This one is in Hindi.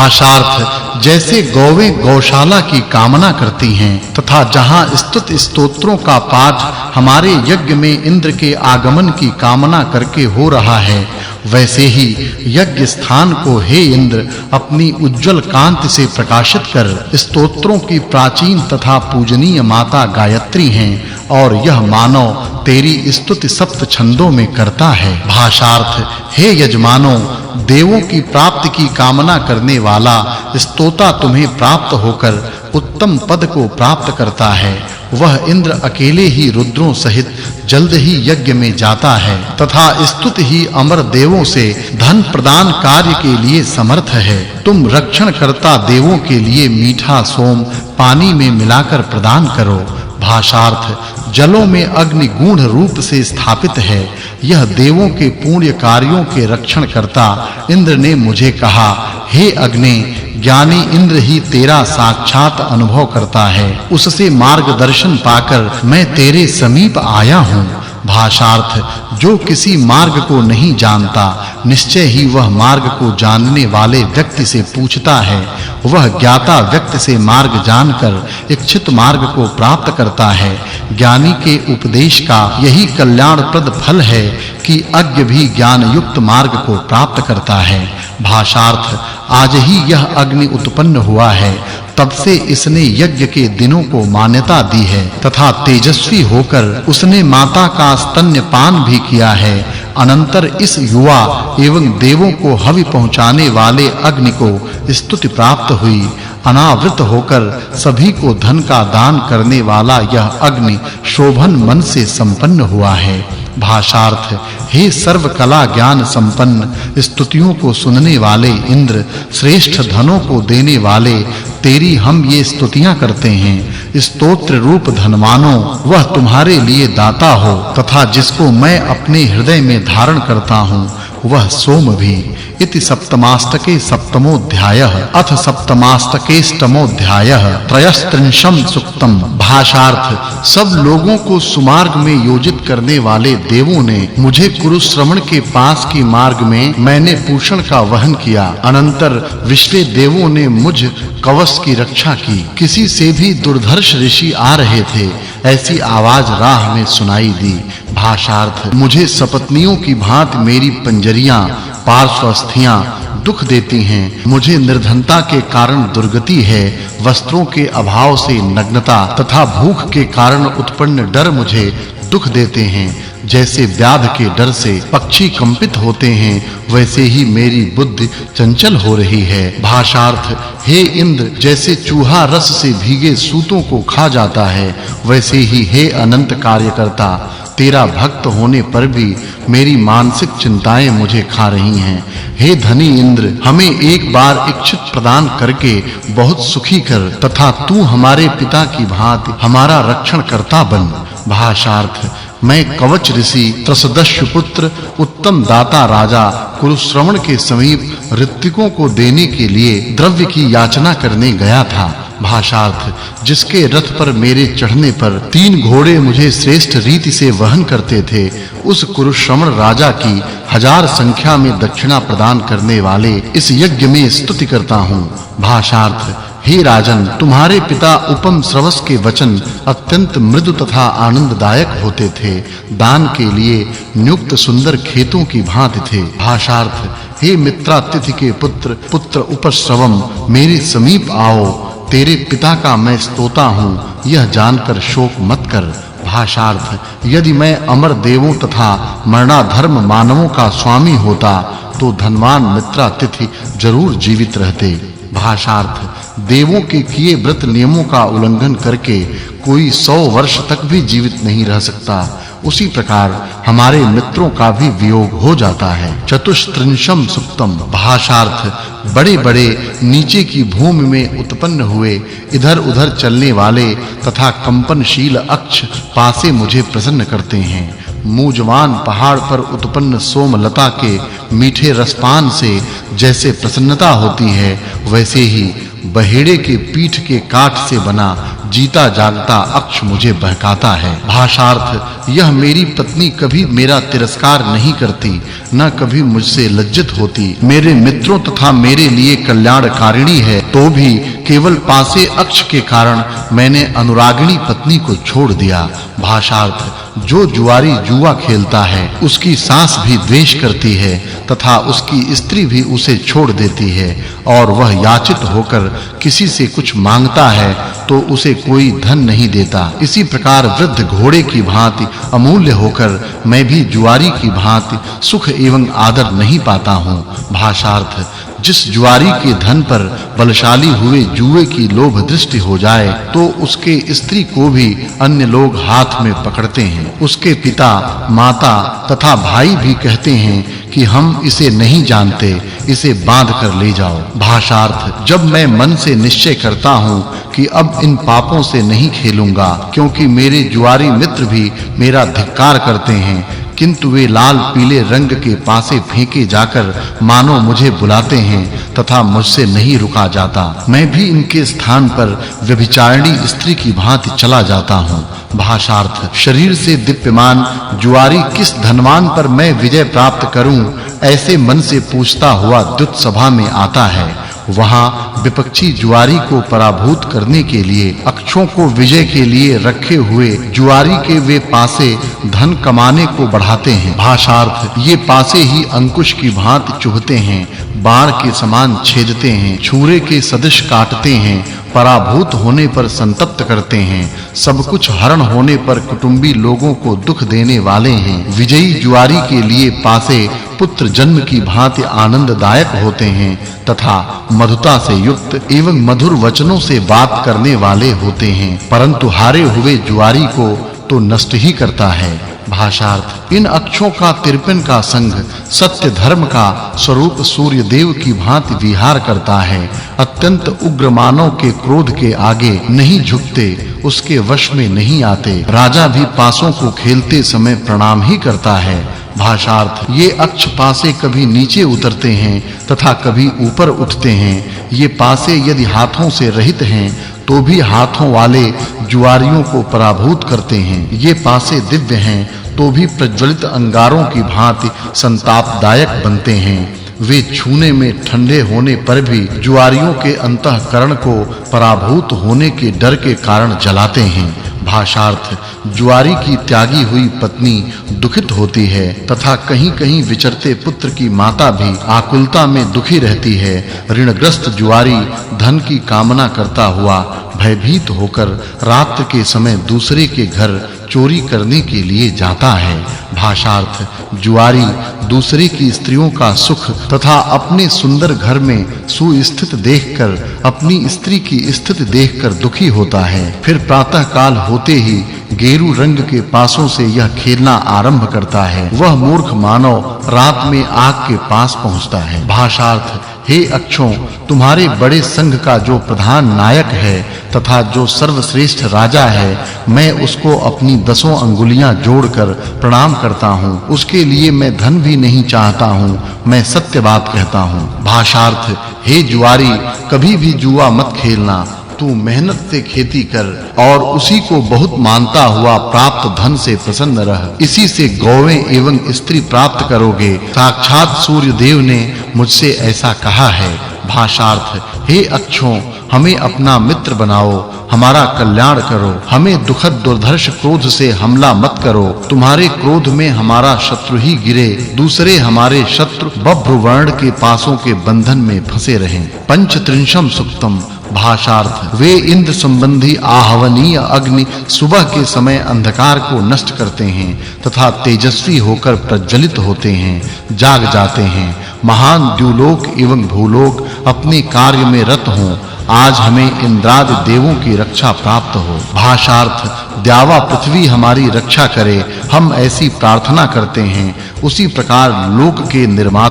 भाषार्थ जैसे गौवें गौशाला की कामना करती हैं तथा जहां स्तुत स्तोत्रों का पाठ हमारे यज्ञ में इंद्र के आगमन की कामना करके हो रहा है, वैसे ही यज्ञ स्थान को हे इंद्र अपनी उज्जवल कांति से प्रकाशित कर स्तोत्रों की प्राचीन तथा पूजनीय माता गायत्री हैं और यह मानव तेरी स्तुति सप्त छंदों में करता है। भाषार्थ हे यजमानों, देवों की प्राप्ति की कामना करने वाला स्तोता तुम्हें प्राप्त होकर उत्तम पद को प्राप्त करता है। वह इंद्र अकेले ही रुद्रों सहित जल्द ही यज्ञ में जाता है तथा स्तुत ही अमर देवों से धन प्रदान कार्य के लिए समर्थ है। तुम रक्षण करता देवों के लिए मीठा सोम पानी में मिलाकर प्रदान करो। भाषार्थ जलों में अग्नि गूढ़ रूप से स्थापित है। यह देवों के पुण्य कार्यों के रक्षण करता इंद्र ने मुझे कहा, हे अग्नि, ज्ञानी इंद्र ही तेरा साक्षात अनुभव करता है। उससे मार्गदर्शन पाकर मैं तेरे समीप आया हूँ। भाषार्थ जो किसी मार्ग को नहीं जानता, निश्चय ही वह मार्ग को जानने वाले व्यक्ति से पूछता है। वह ज्ञाता व्यक्ति से मार्ग जानकर इच्छित मार्ग को प्राप्त करता है। ज्ञानी के उपदेश का यही कल्याणप्रद फल है कि अज्ञ भी ज्ञान युक्त मार्ग को प्राप्त करता है। भाषार्थ आज ही यह अग्नि उत्पन्न हुआ है, तब से इसने यज्ञ के दिनों को मान्यता दी है तथा तेजस्वी होकर उसने माता का स्तन्यपान भी किया है। अनंतर इस युवा एवं देवों को हवि पहुंचाने वाले अग्नि को स्तुति प्राप्त हुई। अनावृत होकर सभी को धन का दान करने वाला यह अग्नि शोभन मन से संपन्न हुआ है। भाषार्थ हे सर्व कला ज्ञान संपन्न स्तुतियों को सुनने वाले इंद्र, श्रेष्ठ धनों को देने वाले, तेरी हम ये स्तुतियां करते हैं। स्तोत्र रूप धनवानों, वह तुम्हारे लिए दाता हो तथा जिसको मैं अपने हृदय में धारण करता हूँ वह सोम भी। इति सप्तमाष्टके सप्तमोऽध्यायः अथ सप्तमाष्टकेष्टमोऽध्यायः त्रयस्त्रिंशं सूक्तम्। भाषार्थ सब लोगों को सुमार्ग में योजित करने वाले देवों ने मुझे कुरुश्रवण के पास की मार्ग में मैंने पूषण का वहन किया। अनंतर विश्वे देवों ने मुझ कवच की रक्षा की। किसी से भी दुर्धर्ष ऋषि आ रहे थे, ऐसी आवाज राह में सुनाई दी। भाषार्थ मुझे सपत्नियों की भांति मेरी पंजरियां पार्श्वस्थियां दुख देती हैं। मुझे निर्धनता के कारण दुर्गति है। वस्त्रों के अभाव से नग्नता तथा भूख के कारण उत्पन्न डर मुझे दुख देते हैं। जैसे व्याध के डर से पक्षी कंपित होते हैं, वैसे ही मेरी बुद्धि चंचल हो रही है। भाषार्थ हे इंद्र, जैसे चूहा रस से भीगे सूतों को खा जाता है, वैसे ही हे अनंत कार्यकर्ता, तेरा भक्त होने पर भी मेरी मानसिक चिंताएं मुझे खा रही हैं। हे धनी इंद्र, हमें एक बार इच्छित प्रदान करके बहुत सुखी कर तथा तू हमारे पिता की भांति हमारा रक्षण करता बन। भाषार्थ मैं कवच ऋषि त्रसदस्यु पुत्र उत्तम दाता राजा कुरुश्रवण के समीप ऋत्विकों को देने के लिए द्रव्य की याचना करने गया था। भाषार्थ जिसके रथ पर मेरे चढ़ने पर 3 घोड़े मुझे श्रेष्ठ रीति से वहन करते थे, उस कुरुश्रवण राजा की 1000 संख्या में दक्षिणा प्रदान करने वाले इस यज्ञ में स्तुति करता हूँ। भाषार्थ हे राजन, तुम्हारे पिता उपम श्रवस के वचन अत्यंत मृदु तथा आनंददायक होते थे। दान के लिए नियुक्त सुंदर खेतों की भांति थे। भाषार्थ हे मित्रातिथि के पुत्र उपश्रवम, मेरे समीप आओ। तेरे पिता का मैं स्तोता हूँ, यह जानकर शोक मत कर। भाषार्थ यदि मैं अमर देवों तथा मरणाधर्म मानवों का स्वामी होता तो धनवान मित्रातिथि जरूर जीवित रहते। भाषार्थ देवों के किए व्रत नियमों का उल्लंघन करके कोई 100 वर्ष तक भी जीवित नहीं रह सकता। उसी प्रकार हमारे मित्रों का भी वियोग हो जाता है। चतुस्त्रिंशम सूक्तम। भाषार्थ बड़े-बड़े नीचे की भूमि में उत्पन्न हुए इधर-उधर चलने वाले तथा कंपनशील अक्ष पासे मुझे प्रसन्न करते हैं। मूजवान पहाड़ पर उत्पन्न सोमलता के मीठे रसपान से जैसे प्रसन्नता होती है, वैसे ही बहेड़े के पीठ के काट से बना जीता जागता अक्ष मुझे बहकाता है। भाषार्थ यह मेरी पत्नी कभी मेरा तिरस्कार नहीं करती, न कभी मुझसे लज्जित होती। मेरे मित्रों तथा मेरे लिए कल्याणकारिणी है, तो भी केवल पासे अक्ष के कारण मैंने अनुरागिणी पत्नी को छोड़ दिया। भाषार्थ जो जुआरी जुआ खेलता है उसकी सास भी द्वेष करती है तथा उसकी स्त्री भी उसे छोड़ देती है, और वह याचित होकर किसी से कुछ मांगता है तो उसे कोई धन नहीं देता। इसी प्रकार वृद्ध घोड़े की भांति अमूल्य होकर मैं भी जुआरी की भांति सुख एवं आदर नहीं पाता हूँ। भाषार्थ जिस जुआरी के धन पर बलशाली हुए जुए की लोभ दृष्टि हो जाए तो उसके स्त्री को भी अन्य लोग हाथ में पकड़ते हैं। उसके पिता, माता तथा भाई भी कहते हैं कि हम इसे नहीं जानते, इसे बांध कर ले जाओ। भाषार्थ जब मैं मन से निश्चय करता हूँ कि अब इन पापों से नहीं खेलूंगा, क्योंकि मेरे जुआरी मित्र भी मेरा धिक्कार करते हैं, किंतु वे लाल पीले रंग के पासे फेंके जाकर मानो मुझे बुलाते हैं तथा मुझसे नहीं रुका जाता। मैं भी इनके स्थान पर व्यभिचारिणी स्त्री की भांति चला जाता हूँ। भाषार्थ शरीर से दीप्यमान जुआरी किस धनवान पर मैं विजय प्राप्त करूं, ऐसे मन से पूछता हुआ द्युत सभा में आता है। वहां विपक्षी जुआरी को पराभूत करने के लिए अक्षों को विजय के लिए रखे हुए जुआरी के वे पासे धन कमाने को बढ़ाते हैं। भाषार्थ ये पासे ही अंकुश की भांति चुभते हैं, बाण के समान छेदते हैं, छुरे के सदृश काटते हैं, पराभूत होने पर संतप्त करते हैं, सब कुछ हरण होने पर कुटुंबी लोगों को दुख देने वाले हैं। विजयी जुआरी के लिए पासे पुत्र जन्म की भांति आनंददायक होते हैं तथा मधुता से युक्त एवं मधुर वचनों से बात करने वाले होते हैं, परंतु हारे हुए जुआरी को तो नष्ट ही करता है। भाषार्थ इन अक्षों का तिरपन का संग सत्य धर्म का स्वरूप सूर्य देव की भांति विहार करता है। अत्यंत उग्र मानव के क्रोध के आगे नहीं झुकते, उसके वश में नहीं आते। राजा भी पासों को खेलते समय प्रणाम ही करता है। भाषार्थ ये अक्ष पासे कभी नीचे उतरते हैं तथा कभी ऊपर उठते हैं। ये पासे यदि हाथों से रहित हैं तो भी हाथों वाले जुआरियों को पराभूत करते हैं। ये पासे दिव्य हैं तो भी प्रज्वलित अंगारों की भांति संतापदायक बनते हैं। वे छूने में ठंडे होने पर भी जुआरियों के अंतःकरण को पराभूत होने के डर के कारण जलाते हैं। भाषार्थ जुआरी की त्यागी हुई पत्नी दुखित होती है तथा कहीं-कहीं विचरते पुत्र की माता भी आकुलता में दुखी रहती है। ऋणग्रस्त जुआरी धन की कामना करता हुआ भयभीत होकर रात्रि के समय दूसरे के घर चोरी करने के लिए जाता है। भाषार्थ जुआरी दूसरे की स्त्रियों का सुख तथा अपने सुंदर घर में सुस्थित देखकर अपनी स्त्री की स्थिति देखकर दुखी होता है। फिर प्रातः काल होते ही गेरू रंग के पासों से यह खेलना आरंभ करता है। वह मूर्ख मानव रात में आग के पास पहुंचता है। भाषार्थ हे अक्षों, तुम्हारे बड़े संघ का जो प्रधान नायक है तथा जो सर्वश्रेष्ठ राजा है, मैं उसको अपनी 10 अंगुलियां जोड़कर प्रणाम करता हूँ। उसके लिए मैं धन भी नहीं चाहता हूँ, मैं सत्य बात कहता हूँ। भाषार्थ हे जुआरी, कभी भी जुआ मत खेलना। तू मेहनत से खेती कर और उसी को बहुत मानता हुआ प्राप्त धन से प्रसन्न रह। इसी से गौवें एवं स्त्री प्राप्त करोगे। साक्षात सूर्य देव ने मुझसे ऐसा कहा है। भाषार्थ हे अक्षों, हमें अपना मित्र बनाओ, हमारा कल्याण करो। हमें दुखद दुर्धर्ष क्रोध से हमला मत करो। तुम्हारे क्रोध में हमारा शत्रु ही गिरे, दूसरे हमारे शत्रु बभ्रुवर्ण के पासों के बंधन में फंसे रहें। पंचत्रिंशम सुक्तम। भाषार्थ वे इंद्र संबंधी आहवनीय अग्नि सुबह के समय अंधकार को नष्ट करते हैं तथा तेजस्वी होकर प्रज्वलित होते हैं, जाग जाते हैं। महान द्युलोक एवं भूलोक अपने कार्य में रत हों। आज हमें इंद्रादि देवों की रक्षा प्राप्त हो। भाषार्थ द्यावा पृथ्वी हमारी रक्षा करे, हम ऐसी प्रार्थना करते हैं। उसी प्रकार लोक के निर्माता